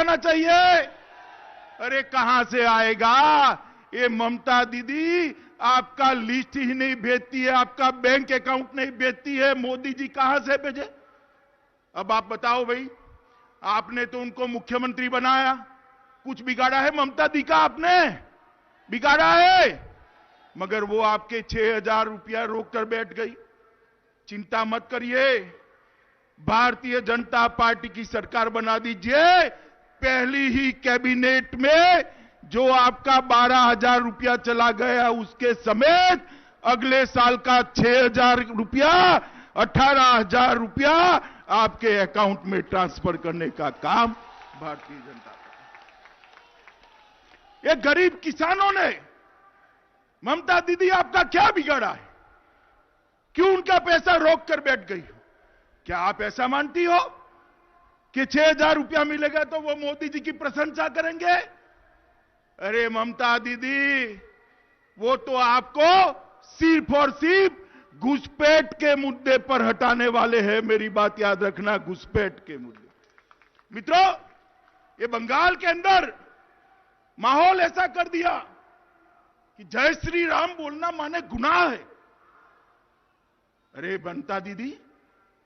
आना चाहिए? अरे कहां से आएगा? ये ममता दीदी आपका लिस्ट ही नहीं भेजती है, आपका बैंक अकाउंट नहीं भेजती है, मोदी जी कहां से भेजे? अब आप बताओ भाई, आपने तो उनको मुख्यमंत्री बनाया, कुछ बिगाड़ा है ममता दी का? आपने बिगाड़ा है? मगर वो आपके 6,000 रुपया रोक कर बैठ गई। चिंता मत करिए, भारतीय जनता पार्टी की सरकार बना दीजिए। पहली ही कैबिनेट में जो आपका 12,000 रुपया चला गया उसके समेत अगले साल का 6,000 रुपया, 18,000 रुपया आपके अकाउंट में ट्रांसफर करने का काम भारतीय जनता पार्टी। ये गरीब किसानों ने ममता दीदी आपका क्या बिगाड़ा है? क्यों उनका पैसा रोक कर बैठ गई हो? क्या आप ऐसा मानती हो कि 6,000 रुपया मिलेगा तो वो मोदी जी की प्रशंसा करेंगे? अरे ममता दीदी, वो तो आपको सिर्फ और सिर्फ घुसपैठ के मुद्दे पर हटाने वाले हैं। मेरी बात याद रखना, घुसपैठ के मुद्दे। मित्रों, ये बंगाल के अंदर माहौल ऐसा कर दिया कि जय श्री राम बोलना माने गुनाह है। अरे ममता दीदी,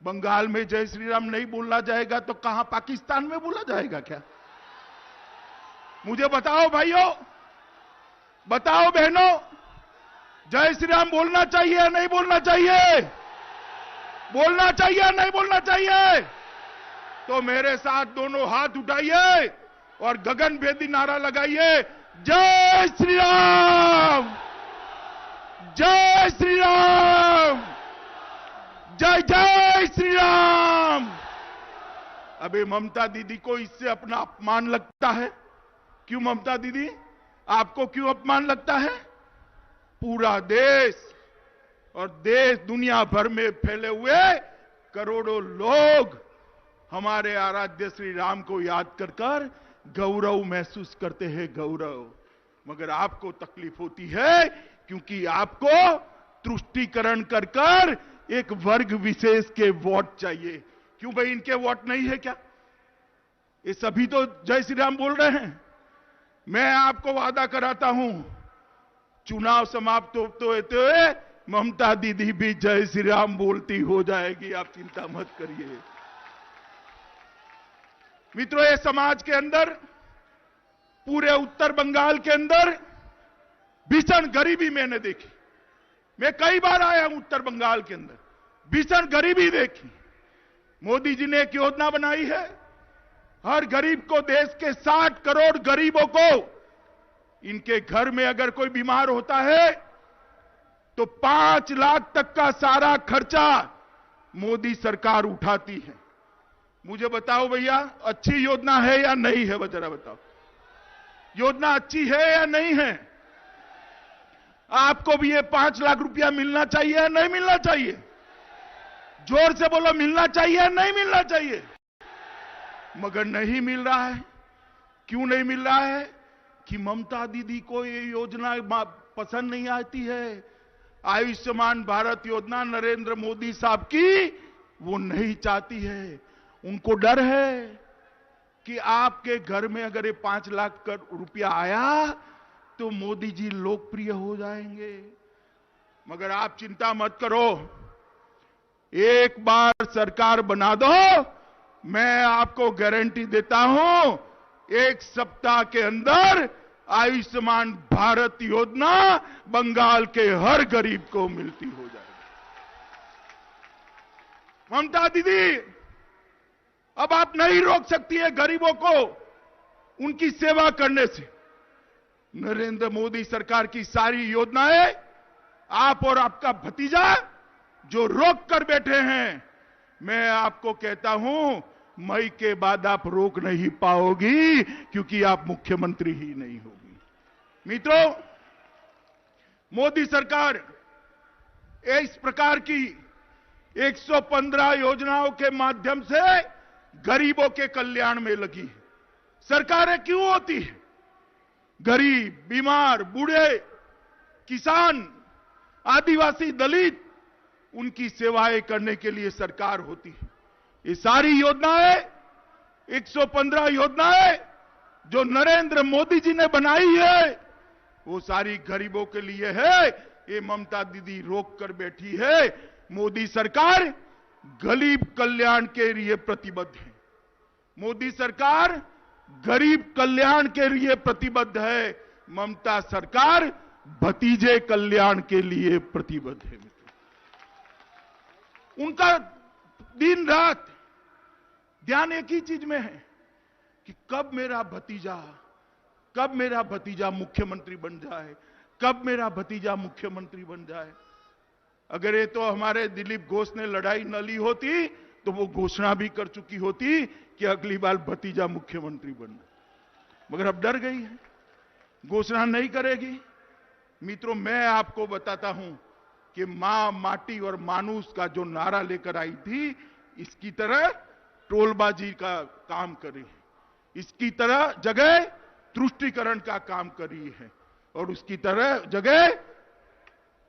बंगाल में जय श्री राम नहीं बोलना जाएगा तो कहां पाकिस्तान में बोला जाएगा क्या? मुझे बताओ भाइयों, बताओ बहनों, जय श्री राम बोलना चाहिए या नहीं बोलना चाहिए? बोलना चाहिए या नहीं बोलना चाहिए? तो मेरे साथ दोनों हाथ उठाइए और गगनभेदी नारा लगाइए, जय श्री राम, जय श्री राम, जय जय श्री राम। अबे ममता दीदी को इससे अपना अपमान लगता है। क्यों ममता दीदी, आपको क्यों अपमान लगता है? पूरा देश और देश दुनिया भर में फैले हुए करोड़ों लोग हमारे आराध्य श्री राम को याद कर कर गौरव महसूस करते हैं, गौरव। मगर आपको तकलीफ होती है क्योंकि आपको तुष्टीकरण कर कर एक वर्ग विशेष के वोट चाहिए। क्यों भाई, इनके वोट नहीं है क्या? ये सभी तो जय श्री राम बोल रहे हैं। मैं आपको वादा कराता हूं, चुनाव समाप्त होते हुए ममता दीदी भी जय श्री राम बोलती हो जाएगी, आप चिंता मत करिए। मित्रों, ये समाज के अंदर, पूरे उत्तर बंगाल के अंदर भीषण गरीबी मैंने देखी। मैं कई बार आया हूं उत्तर बंगाल के अंदर, भीषण गरीबी देखी। मोदी जी ने एक योजना बनाई है, हर गरीब को, देश के 60 करोड़ गरीबों को, इनके घर में अगर कोई बीमार होता है तो 5 लाख तक का सारा खर्चा मोदी सरकार उठाती है। मुझे बताओ भैया, अच्छी योजना है या नहीं है? जरा बताओ, योजना अच्छी है या नहीं है? आपको भी ये 5 लाख रुपया मिलना चाहिए या नहीं मिलना चाहिए? जोर से बोलो, मिलना चाहिए या नहीं मिलना चाहिए? मगर नहीं मिल रहा है। क्यों नहीं मिल रहा है? कि ममता दीदी को ये योजना पसंद नहीं आती है। आयुष्मान भारत योजना नरेंद्र मोदी साहब की वो नहीं चाहती है। उनको डर है कि आपके घर में अगर ये 5 लाख रुपया आया तो मोदी जी लोकप्रिय हो जाएंगे। मगर आप चिंता मत करो, एक बार सरकार बना दो, मैं आपको गारंटी देता हूं, 1 सप्ताह के अंदर आयुष्मान भारत योजना बंगाल के हर गरीब को मिलती हो जाएगी। ममता दीदी, अब आप नहीं रोक सकती है गरीबों को उनकी सेवा करने से। नरेंद्र मोदी सरकार की सारी योजनाएं आप और आपका भतीजा जो रोक कर बैठे हैं, मैं आपको कहता हूं, मई के बाद आप रोक नहीं पाओगी, क्योंकि आप मुख्यमंत्री ही नहीं होगी। मित्रों, मोदी सरकार इस प्रकार की 115 योजनाओं के माध्यम से गरीबों के कल्याण में लगी है। सरकारें क्यों होती है? गरीब, बीमार, बूढ़े, किसान, आदिवासी, दलित, उनकी सेवाएं करने के लिए सरकार होती है। ये सारी योजनाएं, 115 योजनाएं जो नरेंद्र मोदी जी ने बनाई है वो सारी गरीबों के लिए है। ये ममता दीदी रोक कर बैठी है। मोदी सरकार गरीब कल्याण के लिए प्रतिबद्ध है। मोदी सरकार गरीब कल्याण के लिए प्रतिबद्ध है। ममता सरकार भतीजे कल्याण के लिए प्रतिबद्ध है। उनका दिन रात ध्यान एक ही चीज में है कि कब मेरा भतीजा मुख्यमंत्री बन जाए, कब मेरा भतीजा मुख्यमंत्री बन जाए। अगर ये तो हमारे दिलीप घोष ने लड़ाई न ली होती तो वो घोषणा भी कर चुकी होती कि अगली बार भतीजा मुख्यमंत्री बनना, मगर अब डर गई है, घोषणा नहीं करेगी। मित्रों, मैं आपको बताता हूं कि मां, माटी और मानुष का जो नारा लेकर आई थी, इसकी तरह टोलबाजी का काम करी है, इसकी तरह जगह तुष्टीकरण का काम करी है और उसकी तरह जगह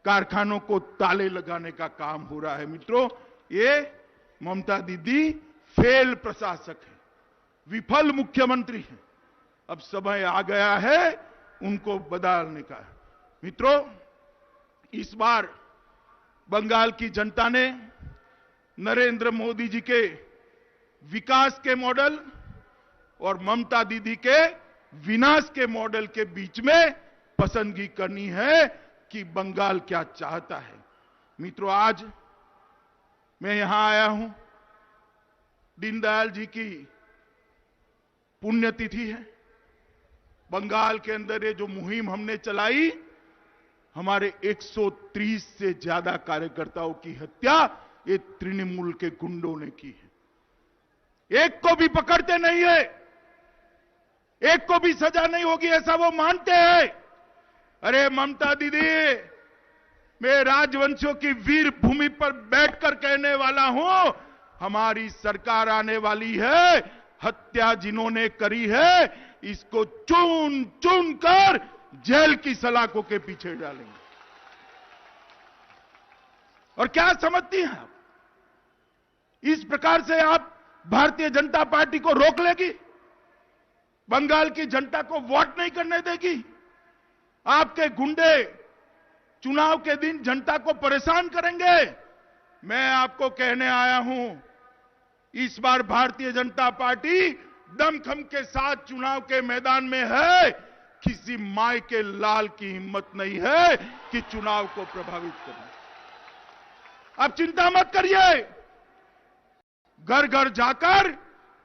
कारखानों को ताले लगाने का काम हो रहा है। मित्रों, ये ममता दीदी फेल प्रशासक है, विफल मुख्यमंत्री है। अब समय आ गया है उनको बदलने का। मित्रों, इस बार बंगाल की जनता ने नरेंद्र मोदी जी के विकास के मॉडल और ममता दीदी के विनाश के मॉडल के बीच में पसंदगी करनी है कि बंगाल क्या चाहता है। मित्रों, आज मैं यहां आया हूं, दीनदयाल जी की पुण्यतिथि है। बंगाल के अंदर ये जो मुहिम हमने चलाई, हमारे 130 से ज्यादा कार्यकर्ताओं की हत्या ये तृणमूल के गुंडों ने की है। एक को भी पकड़ते नहीं है, एक को भी सजा नहीं होगी ऐसा वो मानते हैं। अरे ममता दीदी, मैं राजवंशियों की वीर भूमि पर बैठकर कहने वाला हूं, हमारी सरकार आने वाली है। हत्या जिन्होंने करी है इसको चुन चुन कर जेल की सलाखों के पीछे डालेंगे। और क्या समझती हैं आप? इस प्रकार से आप भारतीय जनता पार्टी को रोक लेगी? बंगाल की जनता को वोट नहीं करने देगी? आपके गुंडे चुनाव के दिन जनता को परेशान करेंगे? मैं आपको कहने आया हूं, इस बार भारतीय जनता पार्टी दमखम के साथ चुनाव के मैदान में है। किसी माय के लाल की हिम्मत नहीं है कि चुनाव को प्रभावित करे। आप चिंता मत करिए, घर घर जाकर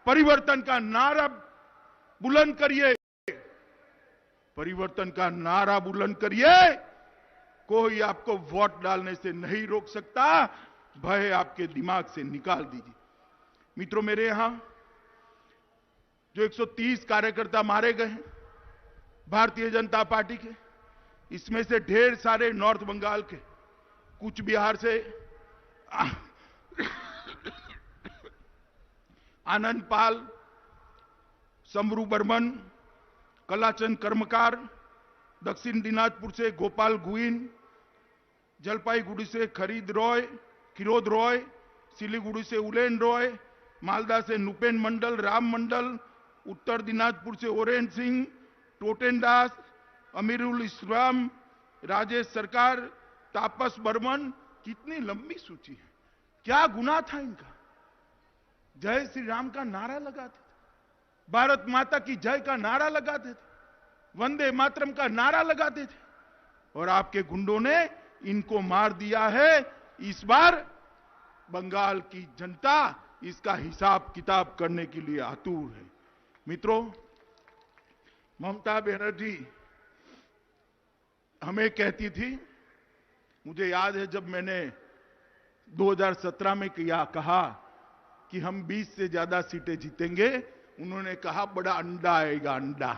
परिवर्तन का नारा बुलंद करिए, परिवर्तन का नारा बुलंद करिए। कोई आपको वोट डालने से नहीं रोक सकता। भय आपके दिमाग से निकाल दीजिए। मित्रों, मेरे यहां जो 130 कार्यकर्ता मारे गए हैं भारतीय जनता पार्टी के, इसमें से ढेर सारे नॉर्थ बंगाल के, कूच बिहार से आनंद पाल, समरू बर्मन, कलाचंद कर्मकार, दक्षिण दिनाजपुर से गोपाल गुइन, जलपाईगुड़ी से खिरोद रॉय, सिलीगुड़ी से उलेन रॉय, मालदा से नुपेन मंडल, राम मंडल, उत्तर दिनाजपुर से ओरेन सिंह, टोटेन दास, अमीरुल इस्लाम, राजेश सरकार, तापस बर्मन। कितनी लंबी सूची है। क्या गुनाह था इनका? जय श्री राम का नारा लगाते थे, भारत माता की जय का नारा लगाते थे, वंदे मातरम का नारा लगाते थे, और आपके गुंडों ने इनको मार दिया है। इस बार बंगाल की जनता इसका हिसाब किताब करने के लिए आतुर है। मित्रों, ममता बनर्जी हमें कहती थी, मुझे याद है जब मैंने 2017 में कहा कि हम 20 से ज्यादा सीटें जीतेंगे, उन्होंने कहा बड़ा अंडा आएगा, अंडा।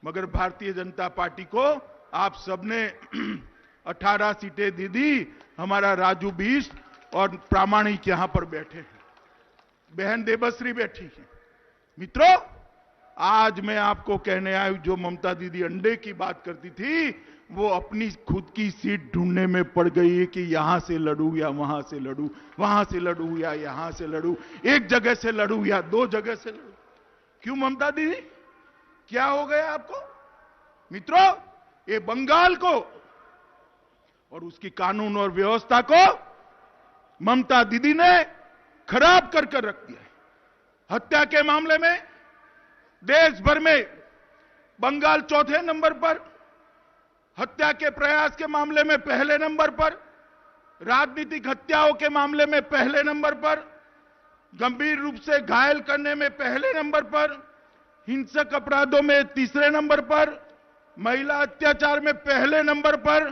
मगर भारतीय जनता पार्टी को आप सबने 18 सीटें दे दी। हमारा राजू 20 और प्रामाणिक यहां पर बैठे हैं, बहन देवश्री बैठी है। मित्रों, आज मैं आपको कहने आया हूं, जो ममता दीदी अंडे की बात करती थी, वो अपनी खुद की सीट ढूंढने में पड़ गई है कि यहां से लड़ू या वहां से लड़ू, वहां से लड़ू या यहां से लड़ू, एक जगह से लड़ू या 2 जगह से लड़ू। क्यों ममता दीदी? क्या हो गया आपको मित्रों? ये बंगाल को और उसकी कानून और व्यवस्था को ममता दीदी ने खराब कर रख दिया है। हत्या के मामले में देश भर में बंगाल चौथे नंबर पर, हत्या के प्रयास के मामले में पहले नंबर पर, राजनीतिक हत्याओं के मामले में पहले नंबर पर, गंभीर रूप से घायल करने में पहले नंबर पर, हिंसक अपराधों में तीसरे नंबर पर, महिला अत्याचार में पहले नंबर पर।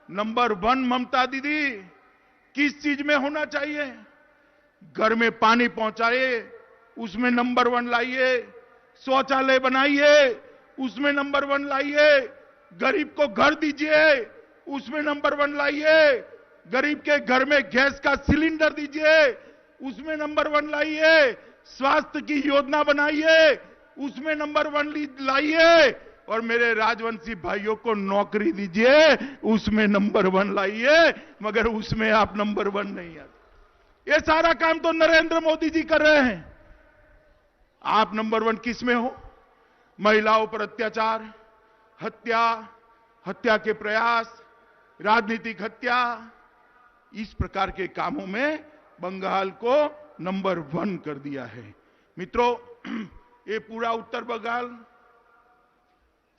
नंबर 1 ममता दीदी किस चीज में होना चाहिए? घर में पानी पहुंचाए, उसमें नंबर 1 लाइए। शौचालय बनाइए, उसमें नंबर 1 लाइए। गरीब को घर दीजिए, उसमें नंबर 1 लाइए। गरीब के घर में गैस का सिलेंडर दीजिए, उसमें नंबर 1 लाइए। स्वास्थ्य की योजना बनाइए, उसमें नंबर 1 लाइए। और मेरे राजवंशी भाइयों को नौकरी दीजिए, उसमें नंबर 1 लाइए। मगर उसमें आप नंबर 1 नहीं आते। ये सारा काम तो नरेंद्र मोदी जी कर रहे हैं। आप नंबर 1 किस में हो? महिलाओं पर अत्याचार, हत्या के प्रयास, राजनीतिक हत्या, इस प्रकार के कामों में बंगाल को नंबर 1 कर दिया है। मित्रों, ये पूरा उत्तर बंगाल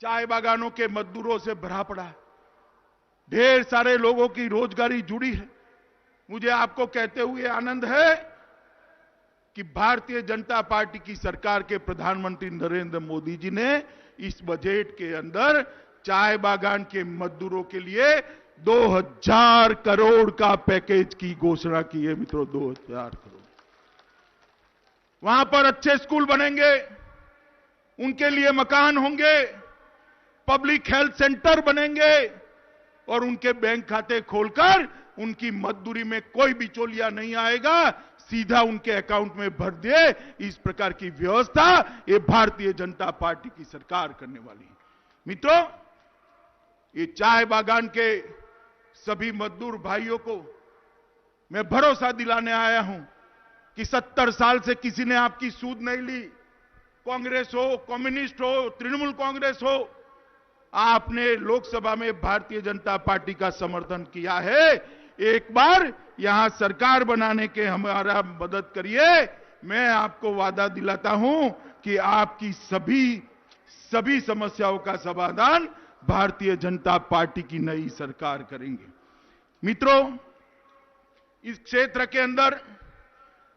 चाय बागानों के मजदूरों से भरा पड़ा है। ढेर सारे लोगों की रोजगारी जुड़ी है। मुझे आपको कहते हुए आनंद है कि भारतीय जनता पार्टी की सरकार के प्रधानमंत्री नरेंद्र मोदी जी ने इस बजट के अंदर चाय बागान के मजदूरों के लिए 2000 करोड़ का पैकेज की घोषणा की है। मित्रों, 2000 करोड़। वहां पर अच्छे स्कूल बनेंगे, उनके लिए मकान होंगे, पब्लिक हेल्थ सेंटर बनेंगे और उनके बैंक खाते खोलकर उनकी मजदूरी में कोई बिचौलिया नहीं आएगा, सीधा उनके अकाउंट में भर दे। इस प्रकार की व्यवस्था ये भारतीय जनता पार्टी की सरकार करने वाली है। मित्रों, ये चाय बागान के सभी मजदूर भाइयों को मैं भरोसा दिलाने आया हूं कि 70 साल से किसी ने आपकी सूद नहीं ली। कांग्रेस हो, कम्युनिस्ट हो, तृणमूल कांग्रेस हो, आपने लोकसभा में भारतीय जनता पार्टी का समर्थन किया है। एक बार यहां सरकार बनाने के हमारा मदद करिए। मैं आपको वादा दिलाता हूं कि आपकी सभी समस्याओं का समाधान भारतीय जनता पार्टी की नई सरकार करेंगे। मित्रों, इस क्षेत्र के अंदर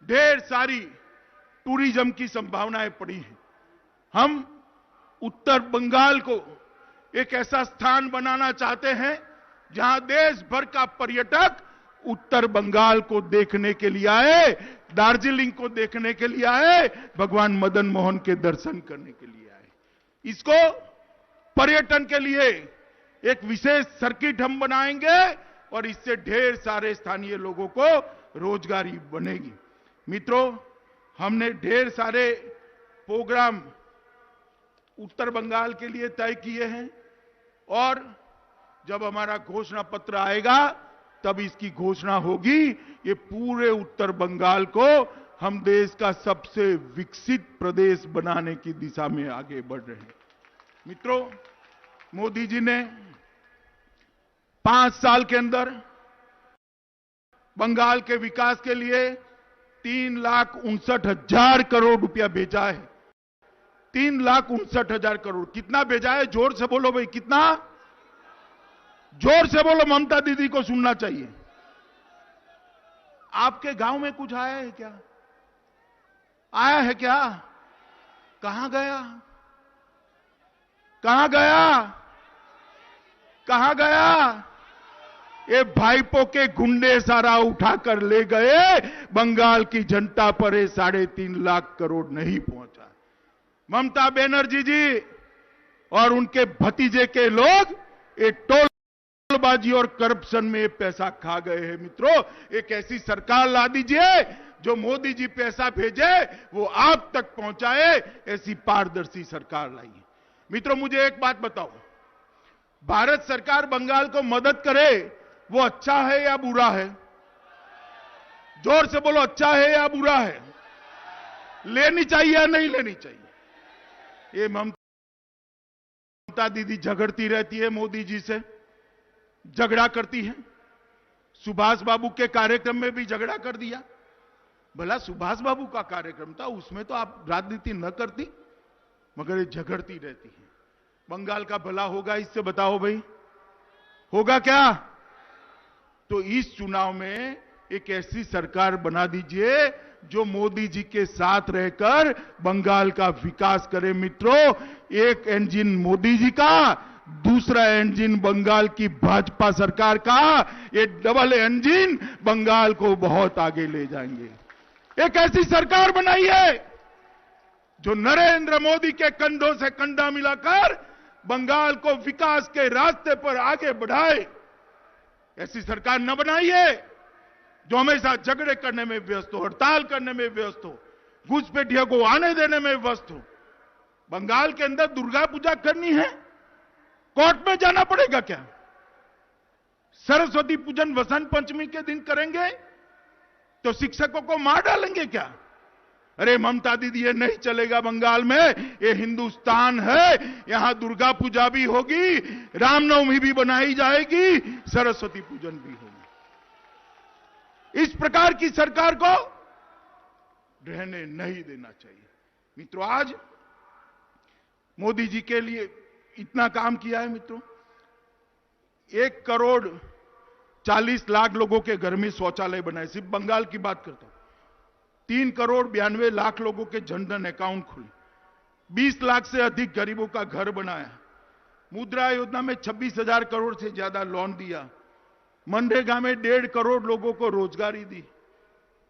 ढेर सारी टूरिज्म की संभावनाएं पड़ी हैं। हम उत्तर बंगाल को एक ऐसा स्थान बनाना चाहते हैं जहां देश भर का पर्यटक उत्तर बंगाल को देखने के लिए आए, दार्जिलिंग को देखने के लिए आए, भगवान मदन मोहन के दर्शन करने के लिए आए। इसको पर्यटन के लिए एक विशेष सर्किट हम बनाएंगे और इससे ढेर सारे स्थानीय लोगों को रोजगारी बनेगी। मित्रों, हमने ढेर सारे प्रोग्राम उत्तर बंगाल के लिए तय किए हैं और जब हमारा घोषणा पत्र आएगा तब इसकी घोषणा होगी। ये पूरे उत्तर बंगाल को हम देश का सबसे विकसित प्रदेश बनाने की दिशा में आगे बढ़ रहे हैं। मित्रों, मोदी जी ने 5 साल के अंदर बंगाल के विकास के लिए 3,59,000 करोड़ रुपया भेजा है। 3,59,000 करोड़। कितना भेजा है? जोर से बोलो भाई, कितना? जोर से बोलो, ममता दीदी को सुनना चाहिए। आपके गांव में कुछ आया है क्या? आया है क्या? कहां गया? कहां गया? कहां गया? ये भाईपो के गुंडे सारा उठाकर ले गए। बंगाल की जनता पर ये 3.5 लाख करोड़ नहीं पहुंचा। ममता बनर्जी जी और उनके भतीजे के लोग ये टोलबाजी और करप्शन में पैसा खा गए हैं। मित्रों, एक ऐसी सरकार ला दीजिए जो मोदी जी पैसा भेजे वो आप तक पहुंचाए, ऐसी पारदर्शी सरकार लाइए। मित्रों, मुझे एक बात बताओ, भारत सरकार बंगाल को मदद करे वो अच्छा है या बुरा है? जोर से बोलो, अच्छा है या बुरा है? लेनी चाहिए या नहीं लेनी चाहिए? ये ममता ममता दीदी झगड़ती रहती है मोदी जी से, झगड़ा करती है। सुभाष बाबू के कार्यक्रम में भी झगड़ा कर दिया। भला सुभाष बाबू का कार्यक्रम था, उसमें तो आप राजनीति न करती, मगर ये झगड़ती रहती है। बंगाल का भला होगा इससे, बताओ भाई, होगा क्या? तो इस चुनाव में एक ऐसी सरकार बना दीजिए जो मोदी जी के साथ रहकर बंगाल का विकास करे। मित्रों, एक इंजन मोदी जी का, दूसरा इंजन बंगाल की भाजपा सरकार का, ये डबल इंजन बंगाल को बहुत आगे ले जाएंगे। एक ऐसी सरकार बनाई है जो नरेंद्र मोदी के कंधों से कंधा मिलाकर बंगाल को विकास के रास्ते पर आगे बढ़ाए। ऐसी सरकार न बनाइए जो हमेशा झगड़े करने में व्यस्त हो, हड़ताल करने में व्यस्त हो, घुसपैठियों को आने देने में व्यस्त हो। बंगाल के अंदर दुर्गा पूजा करनी है, कोर्ट में जाना पड़ेगा क्या? सरस्वती पूजन वसंत पंचमी के दिन करेंगे तो शिक्षकों को मार डालेंगे क्या? अरे ममता दीदी, ये नहीं चलेगा बंगाल में। ये हिंदुस्तान है, यहां दुर्गा पूजा भी होगी, रामनवमी भी बनाई जाएगी, सरस्वती पूजन भी होगी। इस प्रकार की सरकार को रहने नहीं देना चाहिए। मित्रों, आज मोदी जी के लिए इतना काम किया है। मित्रों, 1,40,00,000 लोगों के घर में शौचालय बनाए। सिर्फ बंगाल की बात करता हूं। 3,92,00,000 लोगों के जनधन अकाउंट खुले। 20 लाख से अधिक गरीबों का घर बनाया। मुद्रा योजना में 26,000 करोड़ से ज्यादा लोन दिया। मनरेगा में 1.5 करोड़ लोगों को रोजगारी दी।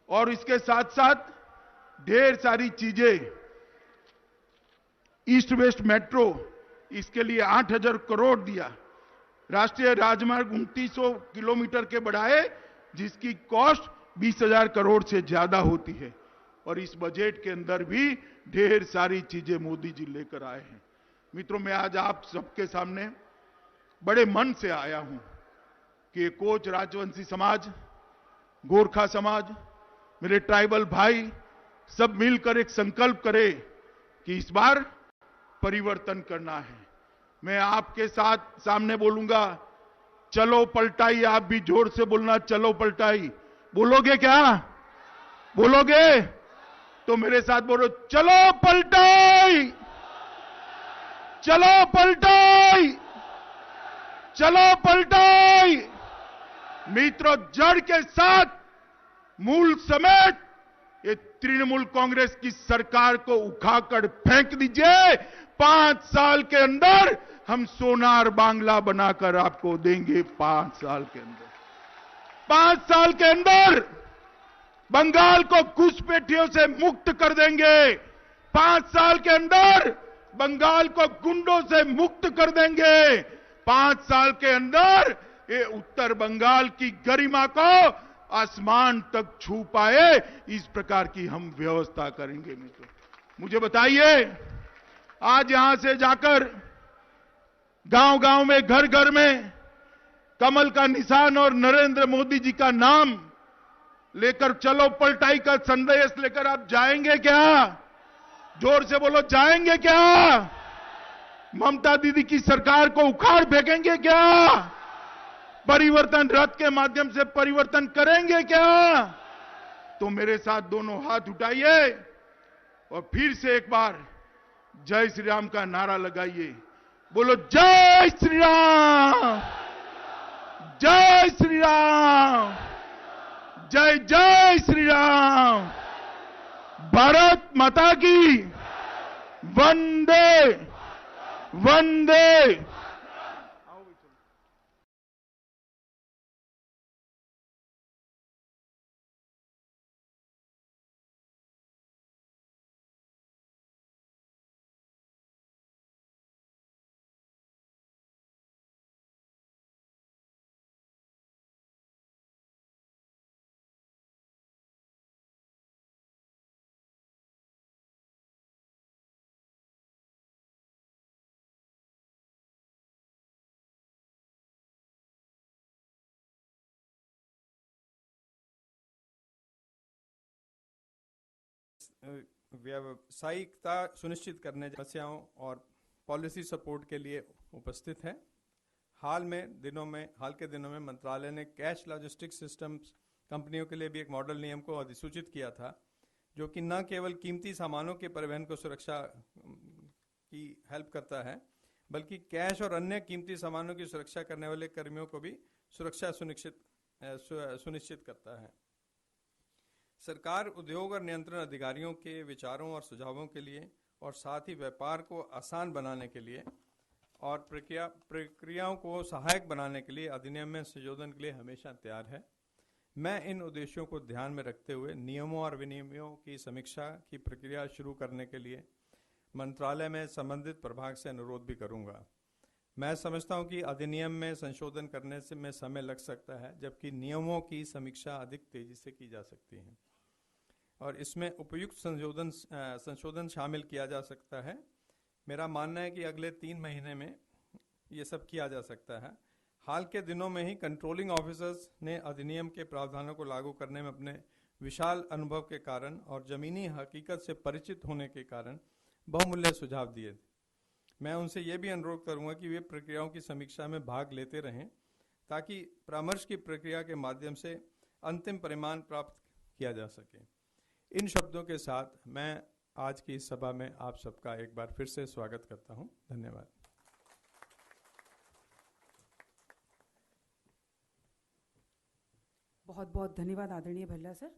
और इसके साथ साथ ढेर सारी चीजें, ईस्ट वेस्ट मेट्रो, इसके लिए 8,000 करोड़ दिया। राष्ट्रीय राजमार्ग 2900 किलोमीटर के बढ़ाए, जिसकी कॉस्ट 20,000 करोड़ से ज्यादा होती है। और इस बजट के अंदर भी ढेर सारी चीजें मोदी जी लेकर आए हैं। मित्रों, मैं आज आप सबके सामने बड़े मन से आया हूं कि कोच राजवंशी समाज, गोरखा समाज, मेरे ट्राइबल भाई सब मिलकर एक संकल्प करें कि इस बार परिवर्तन करना है। मैं आपके साथ सामने बोलूंगा, चलो पलटाई। आप भी जोर से बोलना, चलो पलटाई। बोलोगे क्या? बोलोगे? तो मेरे साथ बोलो, चलो पलटाई, चलो पलटाई, चलो पलटाई। मित्रों, जड़ के साथ मूल समेत ये तृणमूल कांग्रेस की सरकार को उखाकर फेंक दीजिए। 5 साल के अंदर हम सोनार बांग्ला बनाकर आपको देंगे। 5 साल के अंदर, 5 साल के अंदर बंगाल को घुसपैठियों से मुक्त कर देंगे। 5 साल के अंदर बंगाल को गुंडों से मुक्त कर देंगे। 5 साल के अंदर ये उत्तर बंगाल की गरिमा को आसमान तक छू पाए, इस प्रकार की हम व्यवस्था करेंगे। मित्रों, मुझे बताइए, आज यहां से जाकर गांव-गांव में, घर-घर में कमल का निशान और नरेंद्र मोदी जी का नाम लेकर चलो पलटाई का संदेश लेकर आप जाएंगे क्या? जोर से बोलो, जाएंगे क्या? ममता दीदी की सरकार को उखाड़ फेंकेंगे क्या? परिवर्तन रथ के माध्यम से परिवर्तन करेंगे क्या? तो मेरे साथ दोनों हाथ उठाइए और फिर से एक बार जय श्री राम का नारा लगाइए। बोलो, जय श्री राम, जय श्री राम, जय जय श्री राम। भारत माता की वंदे वंदे। व्यावसायिकता सुनिश्चित करने, समस्याओं और पॉलिसी सपोर्ट के लिए उपस्थित है। हाल के दिनों में मंत्रालय ने कैश लॉजिस्टिक्स सिस्टम्स कंपनियों के लिए भी एक मॉडल नियम को अधिसूचित किया था, जो कि न केवल कीमती सामानों के परिवहन को सुरक्षा की हेल्प करता है, बल्कि कैश और अन्य कीमती सामानों की सुरक्षा करने वाले कर्मियों को भी सुरक्षा सुनिश्चित करता है। सरकार उद्योग और नियंत्रण अधिकारियों के विचारों और सुझावों के लिए और साथ ही व्यापार को आसान बनाने के लिए और प्रक्रियाओं को सहायक बनाने के लिए अधिनियम में संशोधन के लिए हमेशा तैयार है। मैं इन उद्देश्यों को ध्यान में रखते हुए नियमों और विनियमों की समीक्षा की प्रक्रिया शुरू करने के लिए मंत्रालय में संबंधित प्रभाग से अनुरोध भी करूंगा। मैं समझता हूं कि अधिनियम में संशोधन करने में समय लग सकता है, जबकि नियमों की समीक्षा अधिक तेजी से की जा सकती है और इसमें उपयुक्त संशोधन शामिल किया जा सकता है। मेरा मानना है कि अगले 3 महीने में ये सब किया जा सकता है। हाल के दिनों में ही कंट्रोलिंग ऑफिसर्स ने अधिनियम के प्रावधानों को लागू करने में अपने विशाल अनुभव के कारण और जमीनी हकीकत से परिचित होने के कारण बहुमूल्य सुझाव दिए। मैं उनसे ये भी अनुरोध करूंगा कि वे प्रक्रियाओं की समीक्षा में भाग लेते रहें, ताकि परामर्श की प्रक्रिया के माध्यम से अंतिम परिणाम प्राप्त किया जा सके। इन शब्दों के साथ मैं आज की इस सभा में आप सबका एक बार फिर से स्वागत करता हूं। धन्यवाद। बहुत बहुत धन्यवाद आदरणीय भल्ला सर।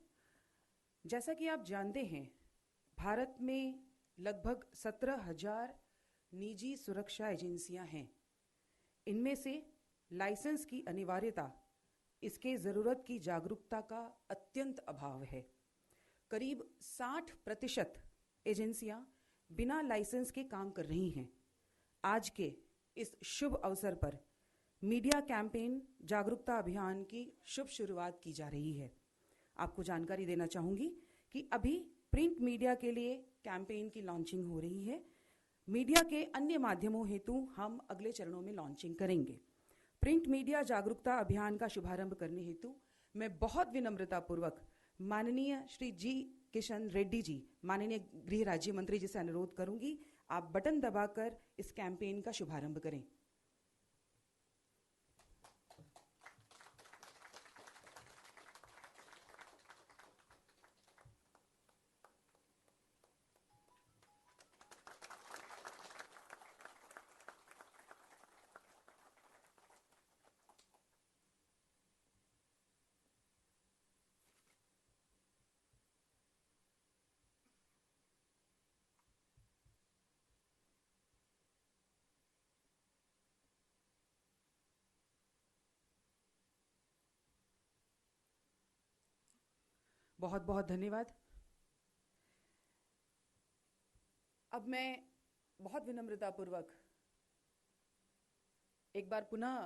जैसा कि आप जानते हैं, भारत में लगभग 17,000 निजी सुरक्षा एजेंसियां हैं। इनमें से लाइसेंस की अनिवार्यता, इसके ज़रूरत की जागरूकता का अत्यंत अभाव है। करीब 60% एजेंसियां बिना लाइसेंस के काम कर रही हैं। आज के इस शुभ अवसर पर मीडिया कैंपेन जागरूकता अभियान की शुभ शुरुआत की जा रही है। आपको जानकारी देना चाहूँगी कि अभी प्रिंट मीडिया के लिए कैंपेन की लॉन्चिंग हो रही है। मीडिया के अन्य माध्यमों हेतु हम अगले चरणों में लॉन्चिंग करेंगे। प्रिंट मीडिया जागरूकता अभियान का शुभारंभ करने हेतु मैं बहुत विनम्रतापूर्वक माननीय श्री जी किशन रेड्डी जी, माननीय गृह राज्य मंत्री जी से अनुरोध करूंगी, आप बटन दबाकर इस कैंपेन का शुभारंभ करें। बहुत बहुत धन्यवाद। अब मैं बहुत विनम्रतापूर्वक एक बार पुनः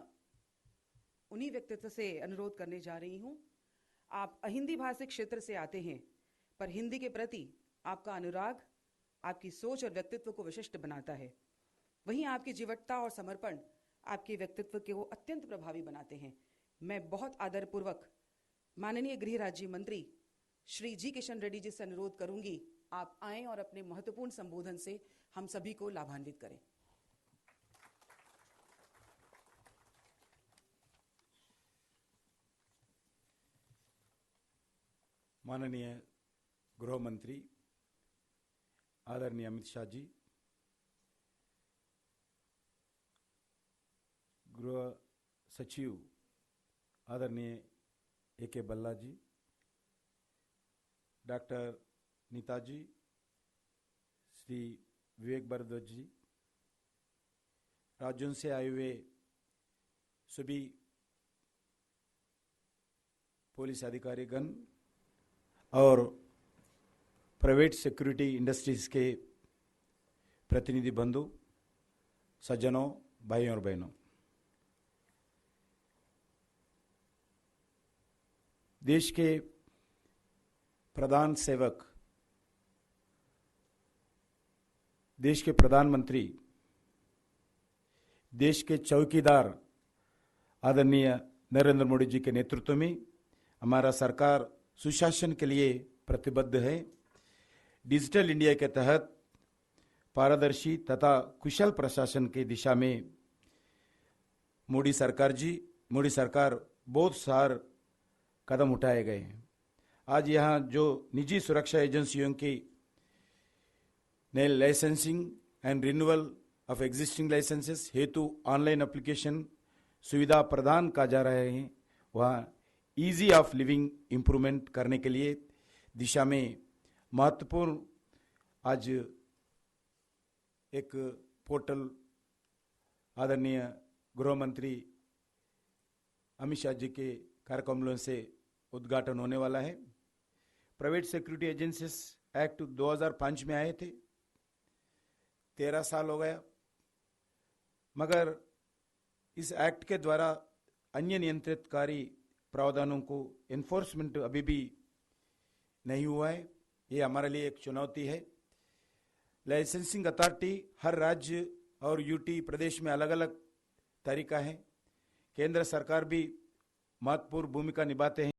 उन्हीं व्यक्तित्व से अनुरोध करने जा रही हूं। आप अहिंदी भाषिक क्षेत्र से आते हैं, पर हिंदी के प्रति आपका अनुराग आपकी सोच और व्यक्तित्व को विशिष्ट बनाता है। वहीं आपकी जीवटता और समर्पण आपके व्यक्तित्व को अत्यंत प्रभावी बनाते हैं। मैं बहुत आदरपूर्वक माननीय गृह राज्य मंत्री श्री जी किशन रेड्डी जी से अनुरोध करूंगी, आप आएं और अपने महत्वपूर्ण संबोधन से हम सभी को लाभान्वित करें। माननीय गृह मंत्री आदरणीय अमित शाह जी, गृह सचिव आदरणीय ए.के. बल्ला जी, डॉक्टर नीता जी, श्री विवेक भारद्वाज जी, राज्यों से आए हुए सभी पुलिस अधिकारीगण और प्राइवेट सिक्योरिटी इंडस्ट्रीज के प्रतिनिधि बंधु, सज्जनों, भाइयों और बहनों, देश के प्रधान सेवक, देश के प्रधानमंत्री, देश के चौकीदार आदरणीय नरेंद्र मोदी जी के नेतृत्व में हमारा सरकार सुशासन के लिए प्रतिबद्ध है। डिजिटल इंडिया के तहत पारदर्शी तथा कुशल प्रशासन की दिशा में मोदी सरकार बहुत सारे कदम उठाए गए हैं। आज यहाँ जो निजी सुरक्षा एजेंसियों की नए licensing and renewal of existing licenses हेतु ऑनलाइन एप्लीकेशन सुविधा प्रदान का जा रहे हैं, वहाँ ईजी ऑफ लिविंग इम्प्रूवमेंट करने के लिए दिशा में महत्वपूर्ण आज एक पोर्टल आदरणीय गृह मंत्री अमित शाह जी के कार्यक्रमों से उद्घाटन होने वाला है। प्राइवेट सिक्योरिटी एजेंसीज एक्ट 2005 में आए थे, 13 साल हो गया, मगर इस एक्ट के द्वारा अन्य नियंत्रितकारी प्रावधानों को एनफोर्समेंट अभी भी नहीं हुआ है। ये हमारे लिए एक चुनौती है। लाइसेंसिंग अथॉरिटी हर राज्य और यूटी प्रदेश में अलग अलग तरीका है। केंद्र सरकार भी महत्वपूर्ण भूमिका निभाते हैं।